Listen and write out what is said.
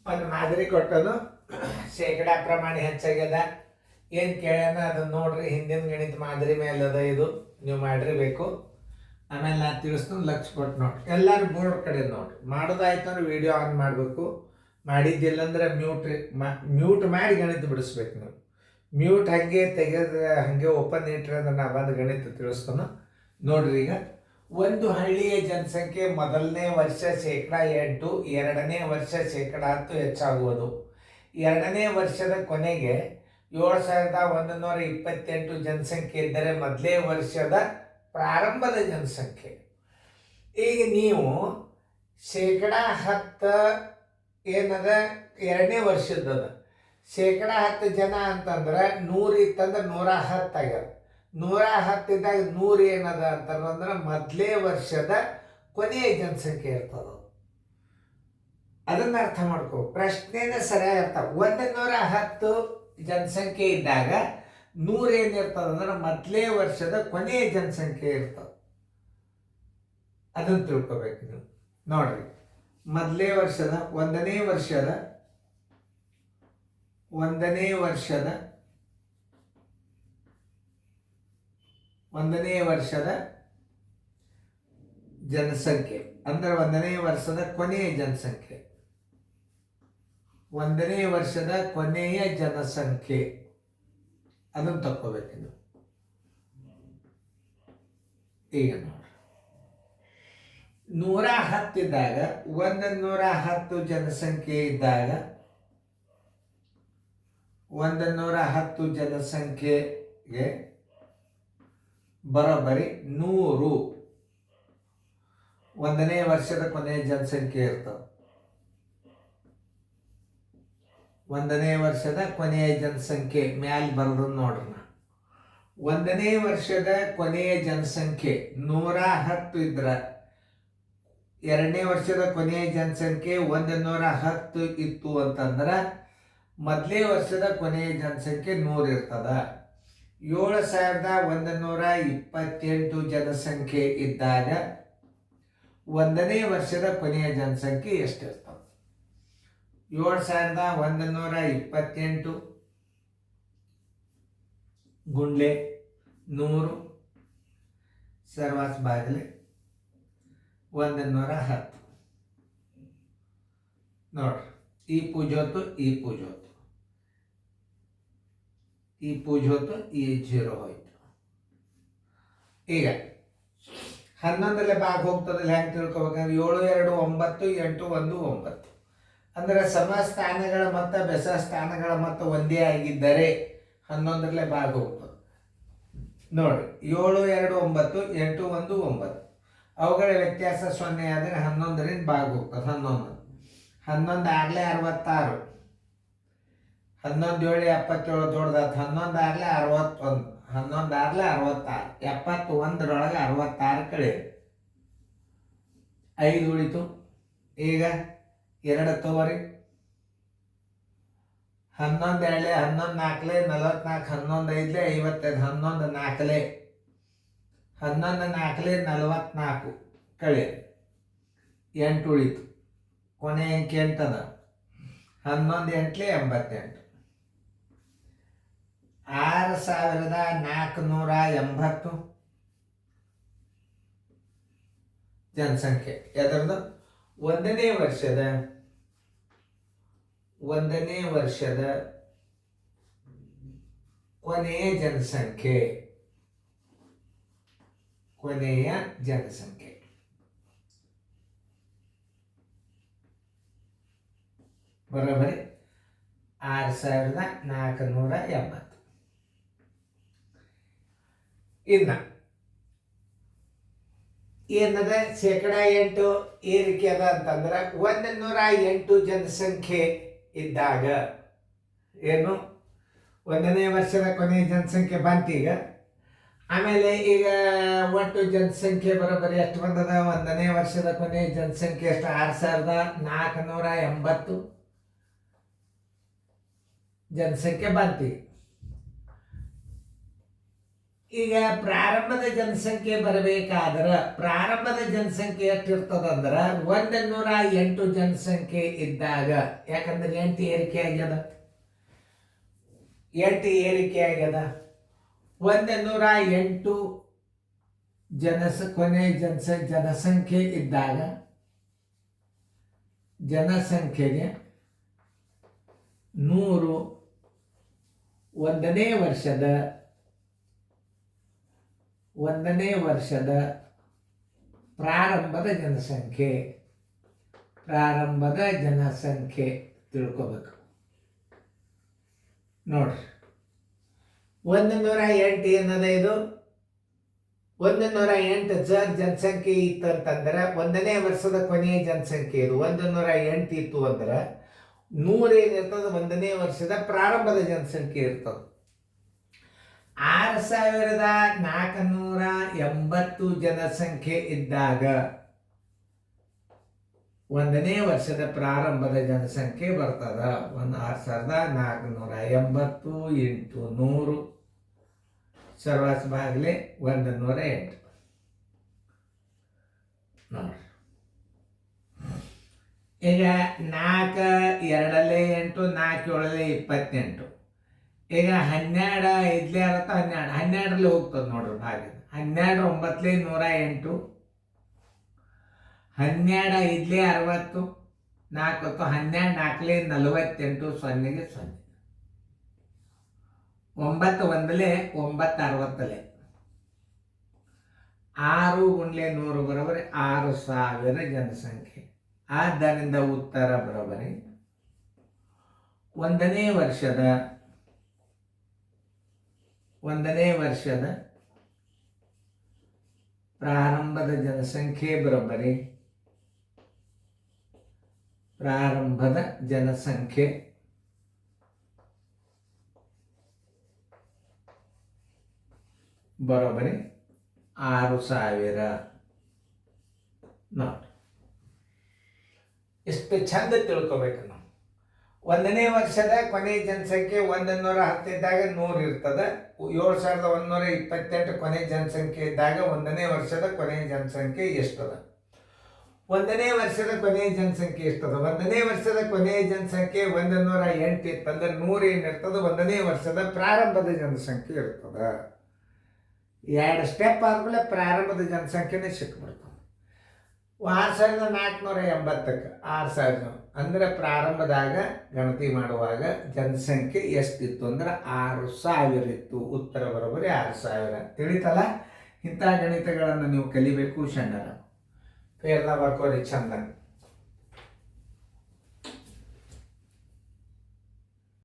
ಒಂದು ಮಾದರಿ ಕೊಟ್ಟನು ಶೇಕಡಾ ಪ್ರಮಾಣ ಹೆಚ್ಚಾಗ್ಯದ ಏನು ಕೇಳ್ಯಾನ ಅದನ್ನ ನೋಡ್ರಿ. ಹಿಂದಿನ ಗಣಿತ ಮಾದರಿ ಮೇಲೆ ಅದ, ಇದು ನೀವು ಮಾಡಿರಬೇಕು. ಆಮೇಲೆ ನಾನು ತಿಳಿಸ್ತೀನಿ, ಲಕ್ಷ ಕೊಟ್ಟು ನೋಡ್ರಿ. ಎಲ್ಲರೂ ಬೋರ್ಡ್ ಕಡೆ ನೋಡ್ರಿ. ಮಾಡೋದಾಯ್ತು ಅಂದ್ರೆ ವಿಡಿಯೋ ಆನ್ ಮಾಡಬೇಕು. ಮಾಡಿದ್ದಿಲ್ಲ ಅಂದ್ರೆ ಮ್ಯೂಟ್ ಮಾಡಿ ಗಣಿತ ಬಿಡಿಸ್ಬೇಕು ನೀವು. ಮ್ಯೂಟ್ ಹಾಗೆ ತೆಗೆದ್ರೆ ಹಾಗೆ ಓಪನ್ ಇಟ್ಟರೆ ಅಂದ್ರೆ ನಾ ಬಂದು ಗಣಿತ ತಿಳಿಸ್ತಾನೆ ನೋಡ್ರಿ. ಈಗ ಒಂದು ಹಳ್ಳಿಯ ಜನಸಂಖ್ಯೆ ಮೊದಲನೇ ವರ್ಷ 8%, ಎರಡನೇ ವರ್ಷ 10% ಹೆಚ್ಚಾಗುವುದು. ಎರಡನೇ ವರ್ಷದ ಕೊನೆಗೆ 7,128 ಜನಸಂಖ್ಯೆ ಇದ್ದರೆ ಮೊದಲೇ ವರ್ಷದ ಪ್ರಾರಂಭದ ಜನಸಂಖ್ಯೆ. ಈಗ ನೀವು 10% ಏನದ ಎರಡನೇ ವರ್ಷದ 10% ಜನ ಅಂತಂದ್ರೆ 100 ಇತ್ತಂದ್ರೆ 110 ಆಗ್ಯಾರ. 110 ಇದ್ದಾಗ 100 ಏನದ ಅಂತಂದ್ರೆ ಮೊದಲೇ ವರ್ಷದ ಕೊನೆಯ ಜನಸಂಖ್ಯೆ ಇರ್ತದ. ಅದನ್ನ ಅರ್ಥ ಮಾಡ್ಕೋ. ಪ್ರಶ್ನೆನ ಸರಿಯಾಗಿ ಅರ್ಥ. 110 ಜನಸಂಖ್ಯೆ ಇದ್ದಾಗ 100 ಏನಿರ್ತದ ಅಂದ್ರೆ ಮೊದಲೇ ವರ್ಷದ ಕೊನೆಯ ಜನಸಂಖ್ಯೆ ಇರ್ತದೆ. ಅದನ್ನು ತಿಳ್ಕೊಬೇಕು ನೀವು. ನೋಡ್ರಿ, ಮೊದಲನೇ ವರ್ಷದ ಒಂದನೇ ವರ್ಷದ ಜನಸಂಖ್ಯೆ ಅಂದ್ರೆ ಒಂದನೇ ವರ್ಷದ ಕೊನೆಯ ಜನಸಂಖ್ಯೆ. ಒಂದನೇ ವರ್ಷದ ಕೊನೆಯ ಜನಸಂಖ್ಯೆ ಅದನ್ನು ತಕ್ಕೋಬೇಕು ನೀವು. ಈಗ ನೋಡ್ರಿ, 110 ಇದ್ದಾಗ 110 ಜನಸಂಖ್ಯೆ ಇದ್ದಾಗ 110 ಜನಸಂಖ್ಯೆಗೆ ಬರೋಬ್ಬರಿ 100 ಒಂದನೇ ವರ್ಷದ ಕೊನೆಯ ಜನಸಂಖ್ಯೆ ಇರ್ತದೆ. ಒಂದನೇ ವರ್ಷದ ಕೊನೆಯ ಜನಸಂಖ್ಯೆ ಮ್ಯಾಲೆ ಬರೋದು ನೋಡ್ರಿ. ಒಂದನೇ ವರ್ಷದ ಕೊನೆಯ ಜನಸಂಖ್ಯೆ 110 ಇದ್ರೆ ಎರಡನೇ ವರ್ಷದ ಕೊನೆಯ ಜನಸಂಖ್ಯೆ 110 ಇತ್ತು ಅಂತಂದ್ರೆ ಮೊದಲೇ ವರ್ಷದ ಕೊನೆಯ ಜನಸಂಖ್ಯೆ 100 ಇರ್ತದ. 7,128 ಜನಸಂಖ್ಯೆ ಇದ್ದಾಗ ಒಂದನೇ ವರ್ಷದ ಕೊನೆಯ ಜನಸಂಖ್ಯೆ ಎಷ್ಟಿರ್ತದೆ? 7,128 ಗುಂಡ್ಲೆ 100 ಸರ್ವಾಸ್ ಬಾಗಿಲೆ 110 ನೋಡ್ರಿ. ಈ ಪೂಜೋತು ಈ ಪೂಜೋತು, ಈ ಪೂಜೋತು ಈ 0 ಹೋಯ್ತು. ಈಗ 11 ಭಾಗ ಹೋಗ್ತದಲ್ಲ, ಹೆಂಗೆ ತಿಳ್ಕೊಬೇಕಂದ್ರೆ 7, 2, 9, 8, 1, 9 ಅಂದ್ರೆ ಸಮ ಸ್ಥಾನಗಳ ಮತ್ತು ಬೆಸ ಸ್ಥಾನಗಳ ಮೊತ್ತ ಒಂದೇ ಆಗಿದ್ದರೆ 11 ಭಾಗ ಹೋಗ್ತದೆ. ನೋಡ್ರಿ, 7, 2, 9, 8, 1, 9 ಅವುಗಳ ವ್ಯತ್ಯಾಸ 0 ಆದರೆ 11ರಿಂದ ಭಾಗ ಹೋಗ್ತದೆ. 11 ಆಗಲೇ 66, 11 7 77 ದೊಡ್ಡದಾಯ್ತು. 11 ಆಗಲೇ 61, 11 ಆಗಲೇ 66, 71ರೊಳಗೆ 66 ಕಳೆಯಿರಿ, 5 ಉಳಿತು. ಈಗ 2 ತಗೋರಿ. 11 2 11 4 44, 11 5 55, 11 4 11 4 44 ಕಳೆಯಿರಿ, 8 ಉಳಿತು. ಕೊನೆ ಅಂಕಿ 8 ಅದ. 11 8 88, 6,480 ಜನಸಂಖ್ಯೆ. ಅದರದ್ದು ಒಂದನೇ ವರ್ಷದ ಕೊನೆಯ ಜನಸಂಖ್ಯೆ ಬರೋಬ್ಬರಿ 6,480. ಇನ್ನು ಏನದ 8% ಏರಿಕೆ ಅದ ಅಂತಂದ್ರೆ 108 ಜನಸಂಖ್ಯೆ ಇದ್ದಾಗ ಏನು ಒಂದನೇ ವರ್ಷದ ಕೊನೆಯ ಜನಸಂಖ್ಯೆ ಬಂತೀಗ. ಆಮೇಲೆ ಈಗ ಒಟ್ಟು ಜನಸಂಖ್ಯೆ ಬರೋಬ್ಬರಿ ಎಷ್ಟು ಬಂದದ? ಒಂದನೇ ವರ್ಷದ ಕೊನೆಯ ಜನಸಂಖ್ಯೆ ಎಷ್ಟು? 6,480 ಜನಸಂಖ್ಯೆ ಬಂತೀಗ. ಈಗ ಪ್ರಾರಂಭದ ಜನಸಂಖ್ಯೆ ಬರಬೇಕಾದ್ರೆ ಪ್ರಾರಂಭದ ಜನಸಂಖ್ಯೆ ಎಷ್ಟಿರ್ತದಂದ್ರೆ 108 ಜನಸಂಖ್ಯೆ ಇದ್ದಾಗ, ಯಾಕಂದ್ರೆ 8 ಏರಿಕೆ ಆಗ್ಯದ, 8 ಏರಿಕೆ ಆಗ್ಯದ. 108 ಕೊನೆ ಜನಸಂಖ್ಯೆ ಇದ್ದಾಗ ಜನಸಂಖ್ಯೆಗೆ 100 ಒಂದನೇ ವರ್ಷದ ಪ್ರಾರಂಭದ ಜನಸಂಖ್ಯೆ ತಿಳ್ಕೋಬೇಕು ನೋಡ್ರಿ. 108 ಏನದ ಇದು? 108 ಜನಸಂಖ್ಯೆ ಇತ್ತು ಅಂತಂದ್ರೆ ಒಂದನೇ ವರ್ಷದ ಕೊನೆಯ ಜನಸಂಖ್ಯೆ ಇದು 108 ಇತ್ತು ಅಂದ್ರೆ 100 ಏನಿರ್ತದೆ ಒಂದನೇ ವರ್ಷದ ಪ್ರಾರಂಭದ ಜನಸಂಖ್ಯೆ ಇರ್ತದೆ. 6480 ಜನಸಂಖ್ಯೆ ಇದ್ದಾಗ ಒಂದನೇ ವರ್ಷದ ಪ್ರಾರಂಭದ ಜನಸಂಖ್ಯೆ ಬರ್ತದ. 6480 ಇಂಟು 100 ಸರ್ವಾಸ್ ಬಾಗ್ಲೆ 108 ನೋಡಿ. ಈಗ 4 2 8 4 7 28. ಈಗ 12 5 12 12ರಲ್ಲಿ ಹೋಗ್ತದೆ ನೋಡ್ರಿ ಭಾಗ. 12 9 108, 12 5 60, 4 12 4 48, 0ಗೆ 0. 9 1 9 60, 6 × 100 ಬರೋಬರಿ 6000 ಜನಸಂಖ್ಯೆ. ಆದ್ದರಿಂದ ಉತ್ತರ ಬರೋಬರಿ ಒಂದನೇ ವರ್ಷದ ಪ್ರಾರಂಭದ ಜನಸಂಖ್ಯೆ ಬರೋಬರಿ ಪ್ರಾರಂಭದ ಜನಸಂಖ್ಯೆ ಬರೋಬರಿ 6000 ನೋಡಿ. ಇಷ್ಟು ಚಂದ ತಿಳ್ಕೊಬೇಕು ನಾವು. ಒಂದನೇ ವರ್ಷದ ಕೊನೆ ಜನಸಂಖ್ಯೆ 110 ಇದ್ದಾಗ 100 ಇರ್ತದೆ. 7128 ಕೊನೆ ಜನಸಂಖ್ಯೆ ಇದ್ದಾಗ ಒಂದನೇ ವರ್ಷದ ಕೊನೆಯ ಜನಸಂಖ್ಯೆ ಎಷ್ಟದ? ಒಂದನೇ ವರ್ಷದ ಕೊನೆಯ ಜನಸಂಖ್ಯೆ ಎಷ್ಟದ? ಒಂದನೇ ವರ್ಷದ ಕೊನೆಯ ಜನಸಂಖ್ಯೆ 108 ಇತ್ತಂದ್ರೆ 100 ಏನಿರ್ತದೆ ಒಂದನೇ ವರ್ಷದ ಪ್ರಾರಂಭದ ಜನಸಂಖ್ಯೆ ಇರ್ತದೆ. 2 ಸ್ಟೆಪ್ ಆದ್ಮೇಲೆ ಪ್ರಾರಂಭದ ಜನಸಂಖ್ಯೆನೇ ಸಿಕ್ಬಿಡ್ತದೆ. 6480ಕ್ಕೆ 6000 ಅಂದ್ರೆ ಪ್ರಾರಂಭದಾಗ ಗಣತಿ ಮಾಡುವಾಗ ಜನಸಂಖ್ಯೆ ಎಷ್ಟಿತ್ತು ಅಂದ್ರೆ 6000 ಇತ್ತು. ಉತ್ತರ ಬರೋಬರಿ 6000. ತಿಳಿತಲ್ಲ? ಇಂಥ ಗಣಿತಗಳನ್ನು ನೀವು ಕಲಿಬೇಕು. ಸಣ್ಣರ ಫೇರ್ನ ಬರ್ಕೋರಿ ಚಂದ.